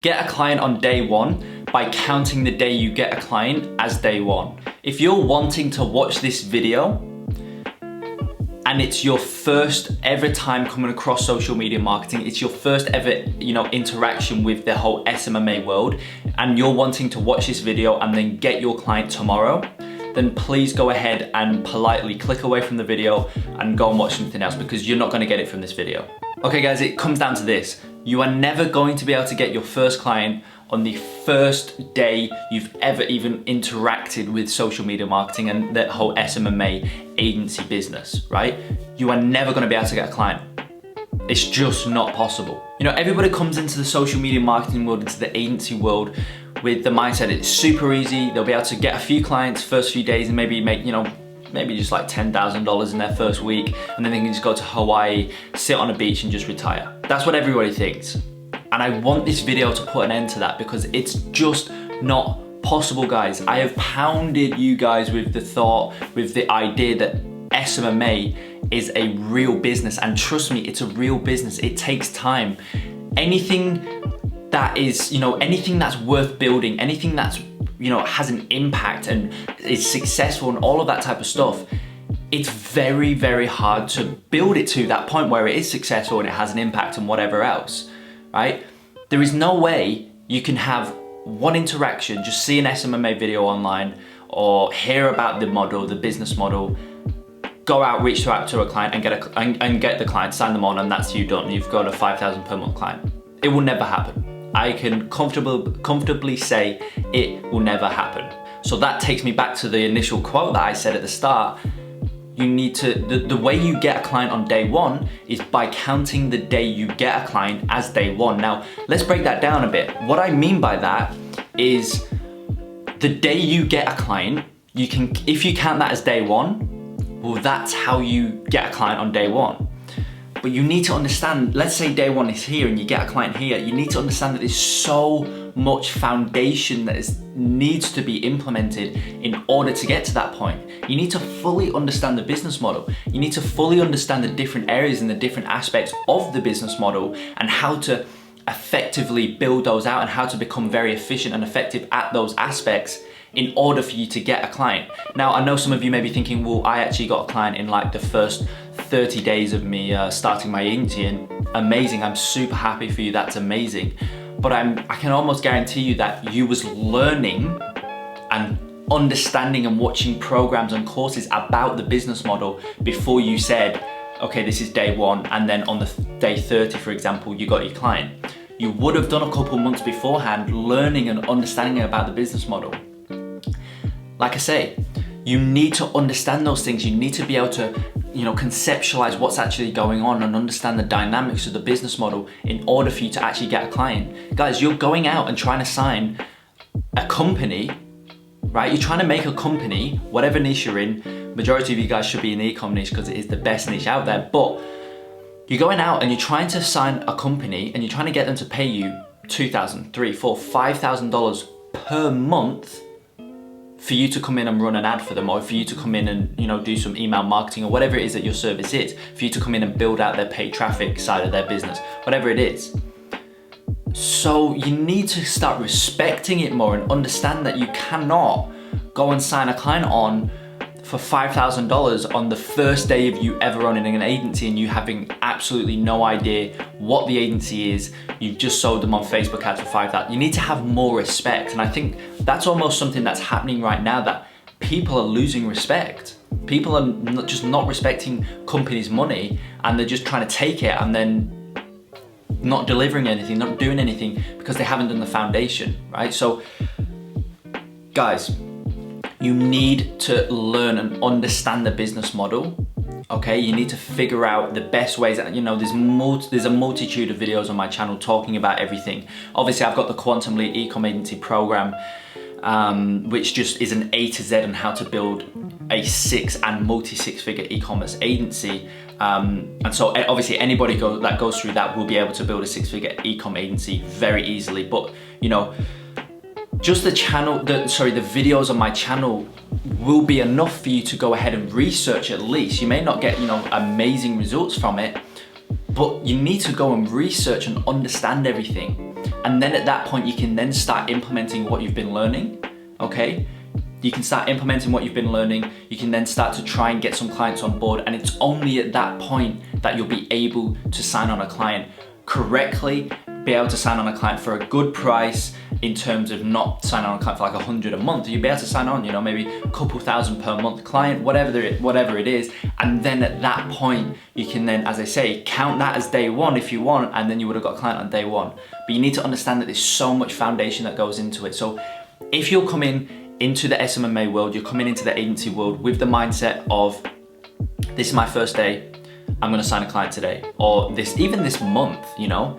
Get a client on day one by counting the day you get a client as day one. If you're wanting to watch this video and it's your first ever time coming across social media marketing, it's your first ever, interaction with the whole Smma world, and you're wanting to watch this video and then get your client tomorrow, then please go ahead and politely click away from the video and go and watch something else, because you're not gonna get it from this video. Okay guys, it comes down to this. You are never going to be able to get your first client on the first day you've ever even interacted with social media marketing and the whole Smma agency business, right? You are never gonna be able to get a client. It's just not possible. Everybody comes into the social media marketing world, into the agency world with the mindset it's super easy. They'll be able to get a few clients first few days and maybe make, maybe just like $10,000 in their first week, and then they can just go to Hawaii, sit on a beach and just retire. That's what everybody thinks. And I want this video to put an end to that, because it's just not possible, guys. I have pounded you guys with the thought, with the idea that Smma is a real business, and trust me, it's a real business. It takes time. Anything that is, anything that's worth building, anything that's, has an impact and is successful and all of that type of stuff, it's very, very hard to build it to that point where it is successful and it has an impact and whatever else, right? There is no way you can have one interaction, just see an Smma video online or hear about the model, the business model, go out, reach out to a client and get the client, sign them on, and that's you done. You've got a 5,000 per month client. It will never happen. I can comfortably say it will never happen. So that takes me back to the initial quote that I said at the start. You need to, the way you get a client on day one is by counting the day you get a client as day one. Now, let's break that down a bit. What I mean by that is the day you get a client, if you count that as day one, well, that's how you get a client on day one. But you need to understand, let's say day one is here and you get a client here, you need to understand that there's so much foundation that needs to be implemented in order to get to that point. You need to fully understand the business model. You need to fully understand the different areas and the different aspects of the business model and how to effectively build those out and how to become very efficient and effective at those aspects in order for you to get a client. Now, I know some of you may be thinking, well, I actually got a client in like the first 30 days of me starting my agency, and amazing, I'm super happy for you, that's amazing. But I can almost guarantee you that you was learning and understanding and watching programs and courses about the business model before you said, okay, this is day one, and then on the day 30, for example, you got your client. You would have done a couple months beforehand learning and understanding about the business model. Like I say, you need to understand those things. You need to be able to, conceptualize what's actually going on and understand the dynamics of the business model in order for you to actually get a client. Guys, you're going out and trying to sign a company, right? You're trying to make a company, whatever niche you're in. Majority of you guys should be in the e-com niche because it is the best niche out there. But you're going out and you're trying to sign a company and you're trying to get them to pay you $2,000, $3,000, $4,000, $5,000 per month for you to come in and run an ad for them, or for you to come in and do some email marketing or whatever it is that your service is, for you to come in and build out their paid traffic side of their business, whatever it is. So you need to start respecting it more and understand that you cannot go and sign a client on for $5,000 on the first day of you ever running an agency and you having absolutely no idea what the agency is. You've just sold them on Facebook ads for $5,000. You need to have more respect. And I think that's almost something that's happening right now, that people are losing respect. People are just not respecting companies' money, and they're just trying to take it and then not delivering anything, not doing anything because they haven't done the foundation, right? So guys, you need to learn and understand the business model, okay? You need to figure out the best ways. There's a multitude of videos on my channel talking about everything. Obviously, I've got the Quantum Lead E-com Agency program, which just is an A to Z on how to build a multi-six-figure e-commerce agency. And so obviously anybody that goes through that will be able to build a six-figure e-com agency very easily. But just the videos on my channel will be enough for you to go ahead and research at least. You may not get, amazing results from it, but you need to go and research and understand everything. And then at that point, you can then start implementing what you've been learning, okay? You can start implementing what you've been learning. You can then start to try and get some clients on board. And it's only at that point that you'll be able to sign on a client correctly, be able to sign on a client for a good price in terms of not signing on a client for like 100 a month. You'll be able to sign on, you know, maybe a couple thousand per month client, whatever it is. And then at that point, you can then, as I say, count that as day one if you want, and then you would have got a client on day one. But you need to understand that there's so much foundation that goes into it. So if you're coming into the SMMA world, you're coming into the agency world with the mindset of, this is my first day, I'm gonna sign a client today, or even this month, you know,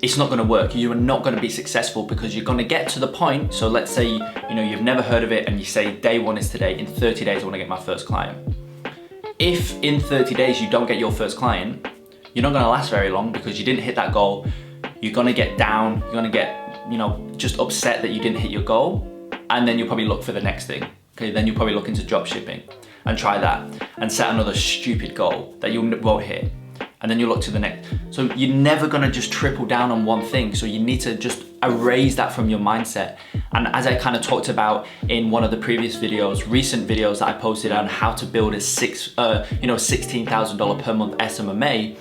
it's not gonna work. You are not gonna be successful, because you're gonna get to the point, so let's say, you know, you've never heard of it and you say day one is today, in 30 days I wanna get my first client. If in 30 days you don't get your first client, you're not gonna last very long, because you didn't hit that goal. You're gonna get down, you're gonna get, you know, just upset that you didn't hit your goal, and then you'll probably look for the next thing. Okay, then you'll probably look into drop shipping and try that and set another stupid goal that you won't hit. And then you look to the next. So you're never gonna just triple down on one thing. So you need to just erase that from your mindset. And as I kind of talked about in one of the previous videos, recent videos that I posted on how to build a $16,000 per month SMMA,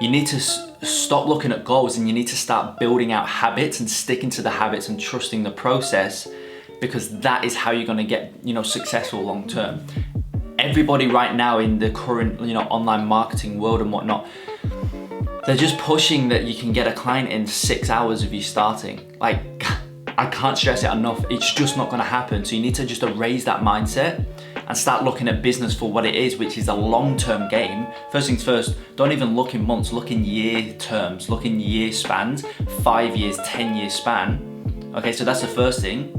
you need to stop looking at goals, and you need to start building out habits and sticking to the habits and trusting the process, because that is how you're gonna get, you know, successful long term. Everybody right now in the current, you know, online marketing world and whatnot, they're just pushing that you can get a client in 6 hours of you starting. Like, I can't stress it enough. It's just not gonna happen. So you need to just erase that mindset and start looking at business for what it is, which is a long-term game. First things first, don't even look in months, look in year terms, look in year spans, 5 years, 10 year span. Okay, so that's the first thing.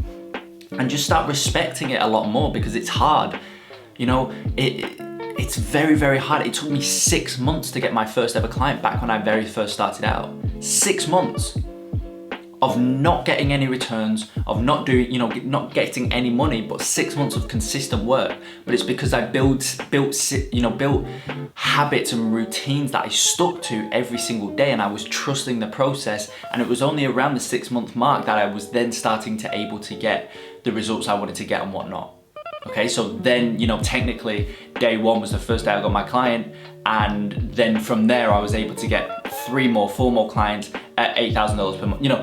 And just start respecting it a lot more, because it's hard. You know, it's very, very hard. It took me 6 months to get my first ever client back when I very first started out. 6 months of not getting any returns, of not doing, you know, not getting any money, but 6 months of consistent work. But it's because I built habits and routines that I stuck to every single day, and I was trusting the process. And it was only around the 6 month mark that I was then starting to able to get the results I wanted to get and whatnot. Okay, so then, you know, technically day one was the first day I got my client, and then from there I was able to get 4 more clients at $8,000 per month, you know.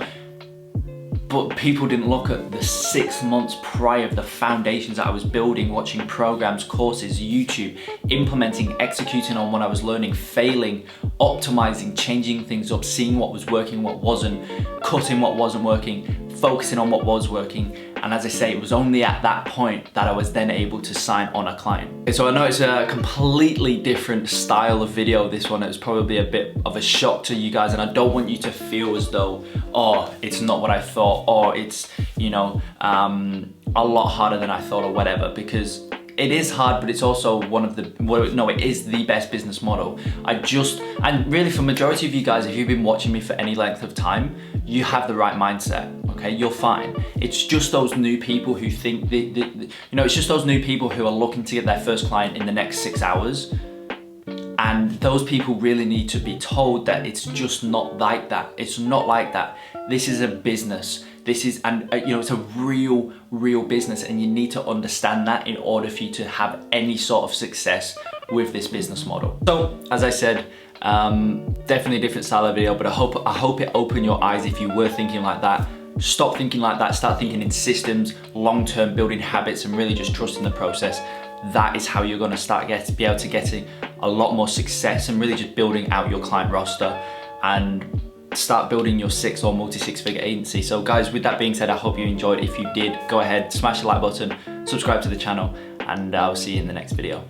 But people didn't look at the 6 months prior, the foundations that I was building, watching programs, courses, YouTube, implementing, executing on what I was learning, failing, optimizing, changing things up, seeing what was working, what wasn't, cutting what wasn't working, focusing on what was working. And as I say, it was only at that point that I was then able to sign on a client. Okay, so I know it's a completely different style of video, this one. It was probably a bit of a shock to you guys, and I don't want you to feel as though, oh, it's not what I thought, or it's, you know, a lot harder than I thought, or whatever, because it is hard, but it's also it is the best business model. And really for majority of you guys, if you've been watching me for any length of time, you have the right mindset, okay? You're fine. It's just those new people who think, it's just those new people who are looking to get their first client in the next 6 hours. And those people really need to be told that it's just not like that. It's not like that. This is a business. This is, it's a real business, and you need to understand that in order for you to have any sort of success with this business model. So, as I said, definitely a different style of video, but I hope it opened your eyes if you were thinking like that. Stop thinking like that, start thinking in systems, long-term, building habits, and really just trusting the process. That is how you're gonna be able to get a lot more success, and really just building out your client roster and start building your 6 or multi-6-figure agency. So guys, with that being said, I hope you enjoyed. If you did, go ahead, smash the like button, subscribe to the channel, and I'll see you in the next video.